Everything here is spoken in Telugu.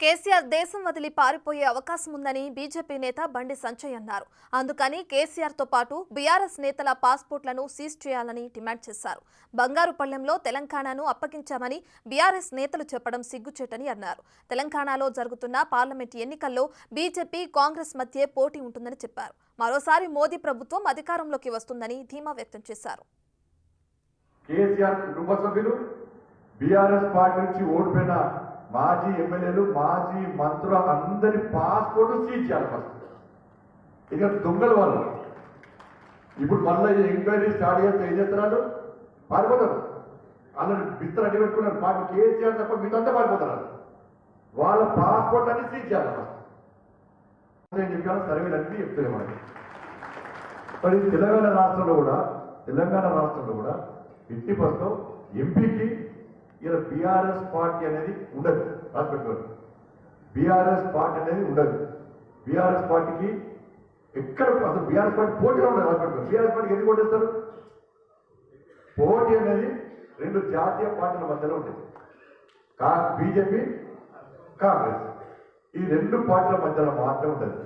కేసీఆర్ దేశం వదిలి పారిపోయే అవకాశం ఉందని బీజేపీ నేత బండి సంజయ్ అన్నారు. అందుకని కేసీఆర్ తో పాటు బీఆర్ఎస్ నేతల పాస్పోర్ట్లను సీజ్ చేయాలని డిమాండ్ చేశారు. బంగారుపల్లెంలో తెలంగాణను అప్పగించామని బీఆర్ఎస్ నేతలు చెప్పడం సిగ్గుచేటని అన్నారు. తెలంగాణలో జరుగుతున్న పార్లమెంట్ ఎన్నికల్లో బీజేపీ కాంగ్రెస్ మధ్య పోటీ ఉంటుందని చెప్పారు. మరోసారి మోదీ ప్రభుత్వం అధికారంలోకి వస్తుందని ధీమా వ్యక్తం చేశారు. కేసీఆర్ కుటుంబ సభ్యులు బీఆర్ఎస్ పార్టీ నుంచి ఓడిపోయిన మాజీ ఎమ్మెల్యేలు మాజీ మంత్రులు అందరి పాస్పోర్టు సీజ్ చేయాలి. ఫస్ట్ ఇక దొంగల వాళ్ళు ఇప్పుడు మళ్ళీ ఎంక్వైరీ స్టార్ట్ చేస్తే ఏం చేస్తున్నారు, పారిపోతారు. వాళ్ళని బిత్తలు అడ్డు పెట్టుకున్నారు. మాకు కేసీఆర్ తప్ప మీదంతా పారిపోతున్నారు. వాళ్ళ పాస్పోర్ట్ అన్ని సీజ్ చేయాలి. ఫస్ట్ నేను చెప్పాను, సర్వేలు అన్నీ చెప్తున్నాయి మనకి. మరి తెలంగాణ రాష్ట్రంలో కూడా 50% ఎంపీకి ఇలా బీఆర్ఎస్ పార్టీ అనేది ఉండదు. రాసిపెట్టుకోండి, బీఆర్ఎస్ పార్టీ అనేది ఉండదు. బీఆర్ఎస్ పార్టీకి ఎక్కడ అసలు బీఆర్ఎస్ పార్టీ పోటీలో ఉండదు. రాసిపెట్టుకోండి, బీఆర్ఎస్ పార్టీకి ఎందుకు ఓటేస్తారు? పోటీ అనేది రెండు జాతీయ పార్టీల మధ్యలో ఉంటుంది. బీజేపీ, కాంగ్రెస్, ఈ రెండు పార్టీల మధ్యలో మాత్రమే ఉంటుంది.